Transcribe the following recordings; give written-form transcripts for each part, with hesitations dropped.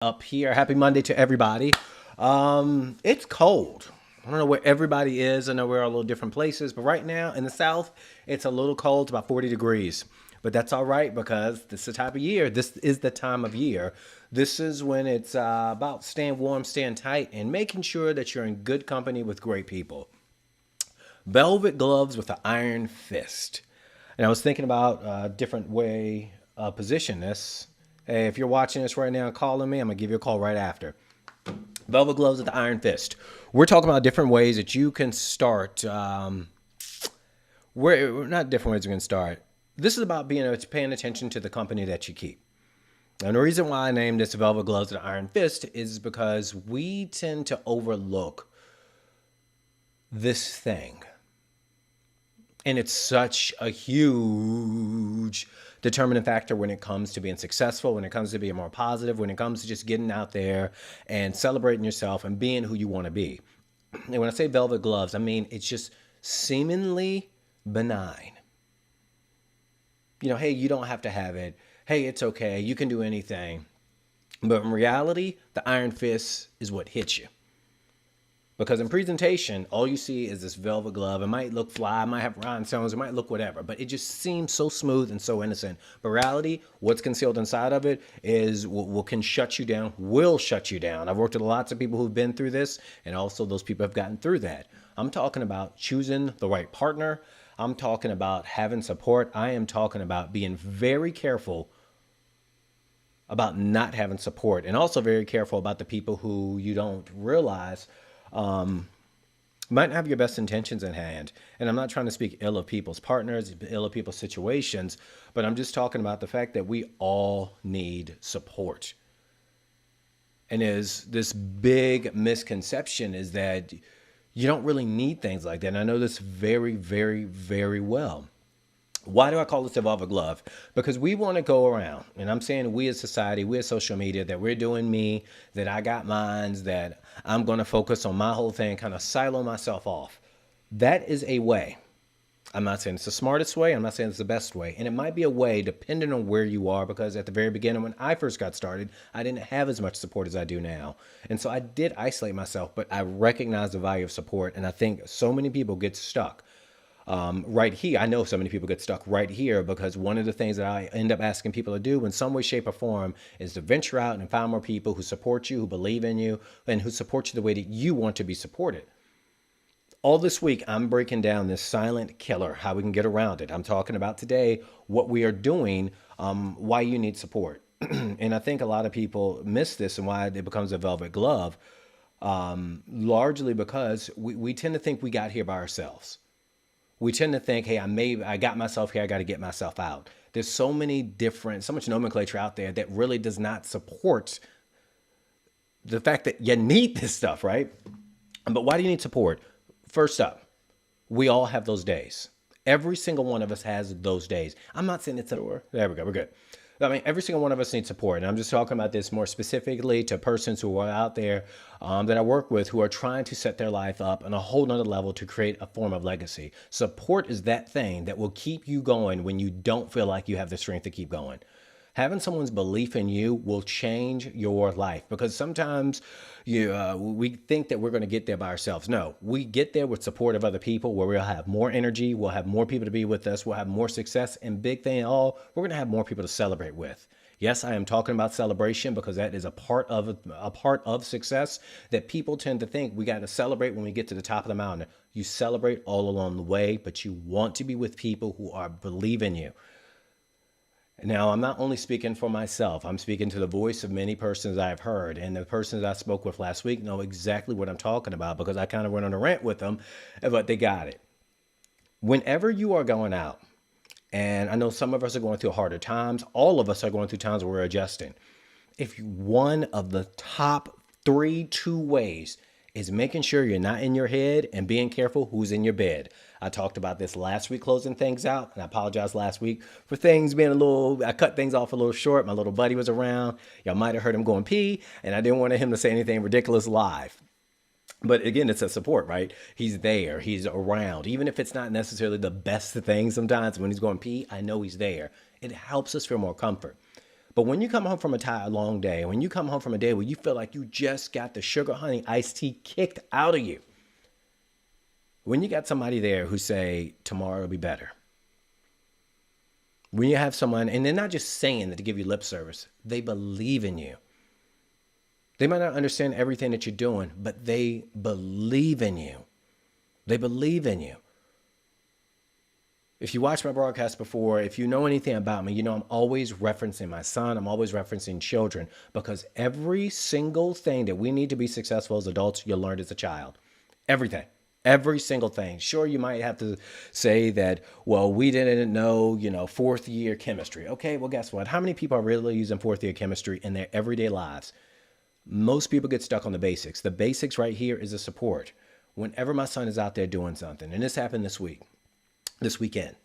up here. Happy Monday to everybody. It's cold. I don't know where everybody is. I know we're all a little different places, but right now in the South, it's a little cold. It's about 40 degrees. But that's all right because this is the type of year. This is the time of year. This is when it's about staying warm, staying tight, and making sure that you're in good company with great people. Velvet gloves with an iron fist. And I was thinking about a different way position this. Hey, if you're watching this right now and calling me, I'm gonna give you a call right after. Velvet gloves with the iron fist. We're talking about different ways that you can start. We're not different ways you can start. This is about being paying attention to the company that you keep. And the reason why I named this Velvet Gloves with the Iron Fist is because we tend to overlook this thing. And it's such a huge determining factor when it comes to being successful, when it comes to being more positive, when it comes to just getting out there and celebrating yourself and being who you want to be. And when I say velvet gloves, I mean it's just seemingly benign. Hey, you don't have to have it. Hey, it's okay. You can do anything. But in reality, the iron fist is what hits you. Because in presentation, all you see is this velvet glove. It might look fly, it might have rhinestones, it might look whatever, but it just seems so smooth and so innocent. But reality, what's concealed inside of it is what can shut you down, will shut you down. I've worked with lots of people who've been through this, and also those people have gotten through that. I'm talking about choosing the right partner. I'm talking about having support. I am talking about being very careful about not having support, and also very careful about the people who you don't realize might not have your best intentions in hand. And I'm not trying to speak ill of people's partners, ill of people's situations, but I'm just talking about the fact that we all need support. And is this big misconception is that you don't really need things like that. And I know this very, very, very well. Why do I call this a velvet glove? Because we want to go around, and I'm saying we as society, we as social media, that we're doing me, that I got mines, that I'm going to focus on my whole thing, kind of silo myself off. That is a way. I'm not saying it's the smartest way. I'm not saying it's the best way. And it might be a way depending on where you are, because at the very beginning, when I first got started, I didn't have as much support as I do now. And so I did isolate myself, but I recognize the value of support. And I think so many people get stuck right here. I know so many people get stuck right here because one of the things that I end up asking people to do in some way, shape, or form is to venture out and find more people who support you, who believe in you, and who support you the way that you want to be supported. All this week, I'm breaking down this silent killer, how we can get around it. I'm talking about today what we are doing, why you need support. And I think a lot of people miss this and why it becomes a velvet glove, largely because we tend to think we got here by ourselves. We tend to think, hey, I got myself here, I got to get myself out. There's so much nomenclature out there that really does not support the fact that you need this stuff, right? But why do you need support? First up, we all have those days. Every single one of us has those days. I'm not saying it's a, there we go, we're good. I mean, every single one of us needs support. And I'm just talking about this more specifically to persons who are out there that I work with who are trying to set their life up on a whole nother level to create a form of legacy. Support is that thing that will keep you going when you don't feel like you have the strength to keep going. Having someone's belief in you will change your life, because sometimes we think that we're going to get there by ourselves. No, we get there with support of other people, where we'll have more energy, we'll have more people to be with us, we'll have more success, and big thing all, we're going to have more people to celebrate with. Yes, I am talking about celebration because that is a part of success that people tend to think we got to celebrate when we get to the top of the mountain. You celebrate all along the way, but you want to be with people who are believe in you. Now, I'm not only speaking for myself, I'm speaking to the voice of many persons I've heard. And the persons I spoke with last week know exactly what I'm talking about because I kind of went on a rant with them, but they got it. Whenever you are going out, and I know some of us are going through harder times, all of us are going through times where we're adjusting. If one of the top two ways is making sure you're not in your head and being careful who's in your bed. I talked about this last week, closing things out, and I apologize last week for things being I cut things off a little short. My little buddy was around. Y'all might have heard him going pee, and I didn't want him to say anything ridiculous live. But again, it's a support, right? He's there, he's around. Even if it's not necessarily the best thing sometimes when he's going pee, I know he's there. It helps us feel more comfort. But when you come home from a tired, long day, when you come home from a day where you feel like you just got the sugar honey iced tea kicked out of you, when you got somebody there who say tomorrow will be better, when you have someone, and they're not just saying that to give you lip service, they believe in you. They might not understand everything that you're doing, but they believe in you. They believe in you. If you watch my broadcast before, if you know anything about me, you know I'm always referencing my son. I'm always referencing children, because every single thing that we need to be successful as adults, you learned as a child. Everything. Every single thing. Sure, you might have to say that, well, we didn't know, fourth year chemistry. Okay, well, guess what? How many people are really using fourth year chemistry in their everyday lives? Most people get stuck on the basics. The basics right here is the support. Whenever my son is out there doing something, and this happened this weekend,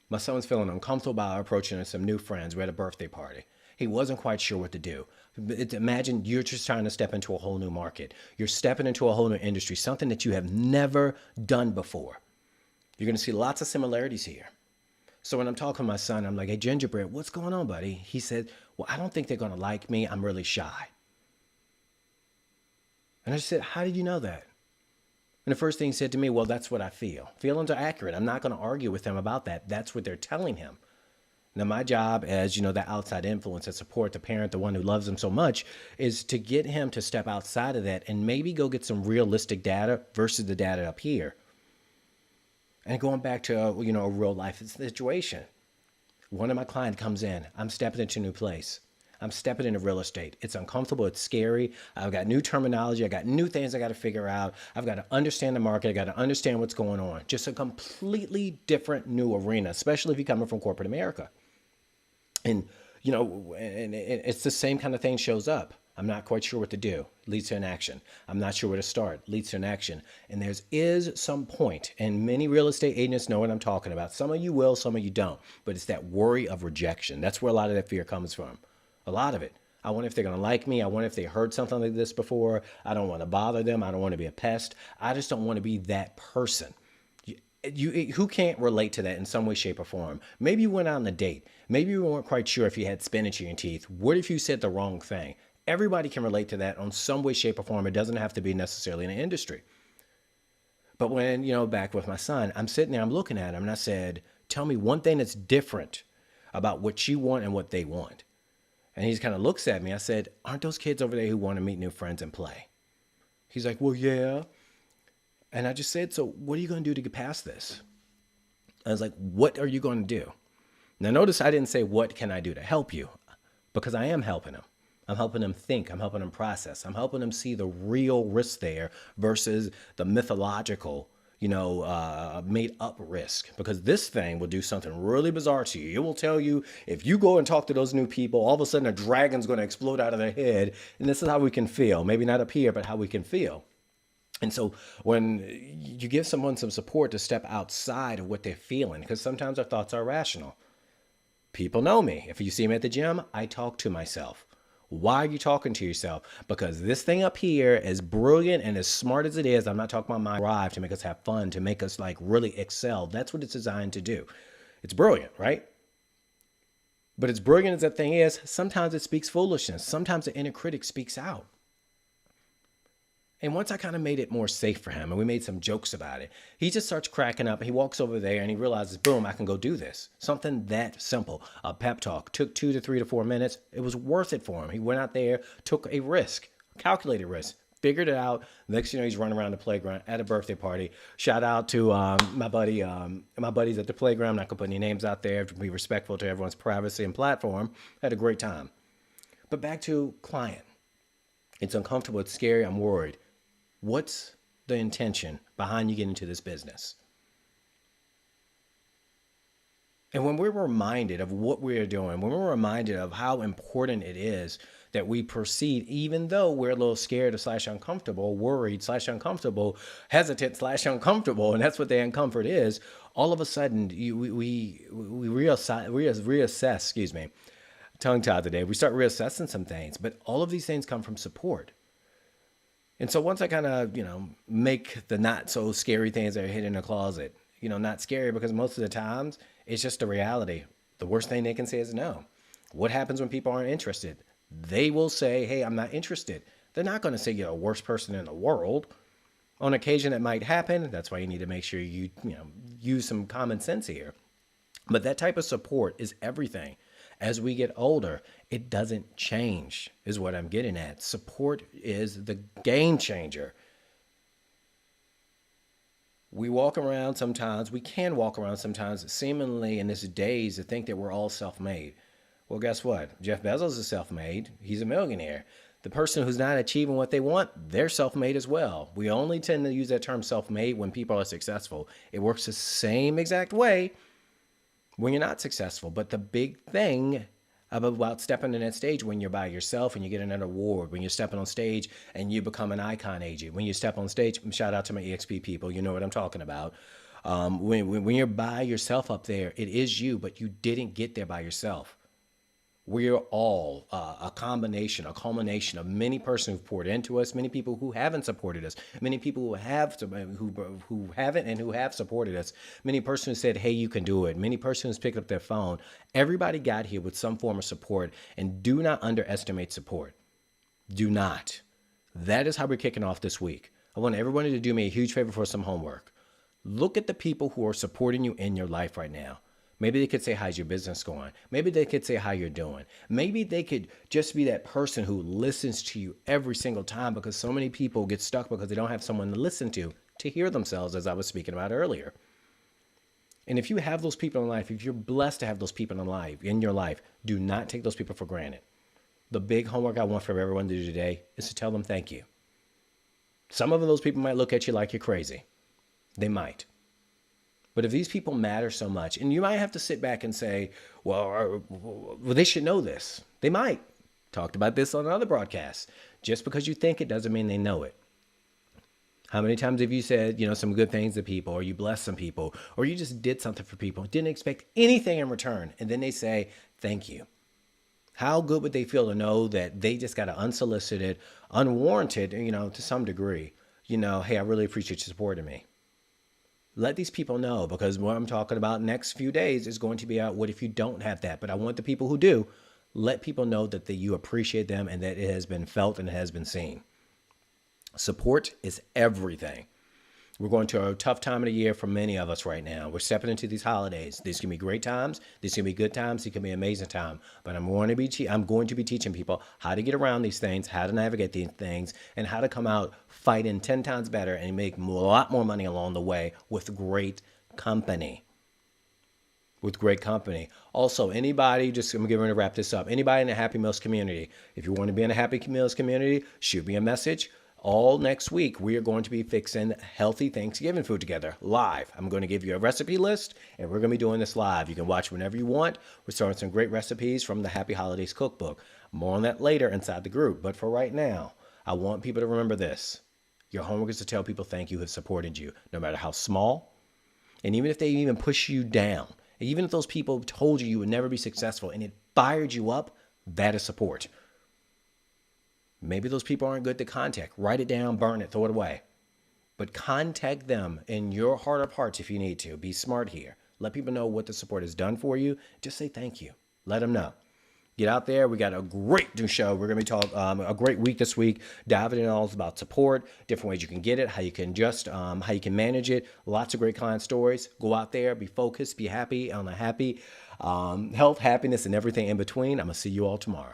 my son was feeling uncomfortable about approaching some new friends. We had a birthday party. He wasn't quite sure what to do. Imagine you're just trying to step into a whole new market. You're stepping into a whole new industry, something that you have never done before. You're going to see lots of similarities here. So when I'm talking to my son, I'm like, hey, Gingerbread, what's going on, buddy? He said, well, I don't think they're going to like me. I'm really shy. And I said, how did you know that? And the first thing he said to me, well, that's what I feel. Feelings are accurate. I'm not going to argue with him about that. That's what they're telling him. Now, my job as, the outside influence and support, the parent, the one who loves him so much, is to get him to step outside of that and maybe go get some realistic data versus the data up here. And going back to, a real life situation. One of my clients comes in. I'm stepping into a new place. I'm stepping into real estate. It's uncomfortable. It's scary. I've got new terminology. I got new things I got to figure out. I've got to understand the market. I got to understand what's going on. Just a completely different new arena, especially if you're coming from corporate America. And, and it's the same kind of thing shows up. I'm not quite sure what to do. Leads to an action. I'm not sure where to start. Leads to an action. And there is some point, and many real estate agents know what I'm talking about. Some of you will, some of you don't. But it's that worry of rejection. That's where a lot of that fear comes from. A lot of it. I wonder if they're going to like me. I wonder if they heard something like this before. I don't want to bother them. I don't want to be a pest. I just don't want to be that person. Who can't relate to that in some way, shape, or form? Maybe you went out on a date. Maybe you weren't quite sure if you had spinach in your teeth. What if you said the wrong thing? Everybody can relate to that on some way, shape, or form. It doesn't have to be necessarily in an industry. But when, back with my son, I'm sitting there, I'm looking at him, and I said, tell me one thing that's different about what you want and what they want. And he just kind of looks at me. I said, aren't those kids over there who want to meet new friends and play? He's like, well, yeah. And I just said, so what are you going to do to get past this? I was like, what are you going to do? Now, notice I didn't say, what can I do to help you? Because I am helping them. I'm helping them think. I'm helping them process. I'm helping them see the real risk there versus the mythological, made up risk. Because this thing will do something really bizarre to you. It will tell you if you go and talk to those new people, all of a sudden a dragon's going to explode out of their head. And this is how we can feel. Maybe not up here, but how we can feel. And so when you give someone some support to step outside of what they're feeling, because sometimes our thoughts are irrational. People know me. If you see me at the gym, I talk to myself. Why are you talking to yourself? Because this thing up here, as brilliant and as smart as it is, I'm not talking about my drive to make us have fun, to make us really excel. That's what it's designed to do. It's brilliant, right? But as brilliant as that thing is, sometimes it speaks foolishness. Sometimes the inner critic speaks out. And once I kind of made it more safe for him and we made some jokes about it, he just starts cracking up. He walks over there and he realizes, boom, I can go do this. Something that simple. A pep talk took 2 to 3 to 4 minutes. It was worth it for him. He went out there, took a risk, calculated risk, figured it out. Next thing you know, he's running around the playground at a birthday party. Shout out to my buddies at the playground. I'm not going to put any names out there to be respectful to everyone's privacy and platform. Had a great time. But back to client. It's uncomfortable. It's scary. I'm worried. What's the intention behind you getting into this business? And when we're reminded of what we're doing, when we're reminded of how important it is that we proceed, even though we're a little scared / uncomfortable, worried / uncomfortable, hesitant / uncomfortable, and that's what the uncomfort is, all of a sudden we reassess, tongue-tied today. We start reassessing some things, but all of these things come from support. And so once I kind of, make the not so scary things that are hidden in the closet, not scary because most of the times it's just the reality. The worst thing they can say is no. What happens when people aren't interested? They will say, hey, I'm not interested. They're not going to say you're the worst person in the world. On occasion, that might happen. That's why you need to make sure you use some common sense here. But that type of support is everything. As we get older, it doesn't change, is what I'm getting at. Support is the game changer. We can walk around sometimes seemingly in this daze to think that we're all self made. Well, guess what? Jeff Bezos is self made. He's a millionaire. The person who's not achieving what they want, they're self made as well. We only tend to use that term self made when people are successful. It works the same exact way when you're not successful. But the big thing about stepping on that stage when you're by yourself and you get an award, when you're stepping on stage and you become an icon agent, when you step on stage, shout out to my EXP people, you know what I'm talking about. When you're by yourself up there, it is you, but you didn't get there by yourself. We're all a combination, a culmination of many persons who've poured into us, many people who haven't supported us, many people who haven't and who have supported us, many persons who said, hey, you can do it, many persons picked up their phone. Everybody got here with some form of support, and do not underestimate support. Do not. That is how we're kicking off this week. I want everybody to do me a huge favor for some homework. Look at the people who are supporting you in your life right now. Maybe they could say, how's your business going? Maybe they could say how you're doing. Maybe they could just be that person who listens to you every single time, because so many people get stuck because they don't have someone to listen to hear themselves, as I was speaking about earlier. And if you have those people in life, if you're blessed to have those people in your life, do not take those people for granted. The big homework I want for everyone to do today is to tell them thank you. Some of those people might look at you like you're crazy. They might. But if these people matter so much, and you might have to sit back and say, well, they should know this. They might. Talked about this on another broadcast. Just because you think it doesn't mean they know it. How many times have you said, some good things to people, or you blessed some people, or you just did something for people, didn't expect anything in return, and then they say, thank you. How good would they feel to know that they just got an unsolicited, unwarranted, to some degree, hey, I really appreciate you supporting me. Let these people know, because what I'm talking about next few days is going to be out. What if you don't have that? But I want the people who do, let people know that you appreciate them and that it has been felt and it has been seen. Support is everything. We're going to a tough time of the year for many of us right now. We're stepping into these holidays. These can be great times. These can be good times. These can be amazing time. But I'm going to be teaching people how to get around these things, how to navigate these things, and how to come out fighting 10 times better and make a lot more money along the way with great company. Also, anybody, I'm going to wrap this up. Anybody in the Happy Meals community, if you want to be in a Happy Meals community, shoot me a message. All next week, we are going to be fixing healthy Thanksgiving food together live. I'm going to give you a recipe list, and we're going to be doing this live. You can watch whenever you want. We're starting some great recipes from the Happy Holidays cookbook. More on that later inside the group. But for right now, I want people to remember this. Your homework is to tell people thank you who have supported you, no matter how small. And even if they even push you down, even if those people told you would never be successful and it fired you up, that is support. Maybe those people aren't good to contact. Write it down, burn it, throw it away. But contact them in your heart of hearts if you need to. Be smart here. Let people know what the support has done for you. Just say thank you. Let them know. Get out there. We got a great new show. We're going to be talking a great week this week, diving in all about support, different ways you can get it, how you can how you can manage it. Lots of great client stories. Go out there, be focused, be happy on a happy health, happiness, and everything in between. I'm going to see you all tomorrow.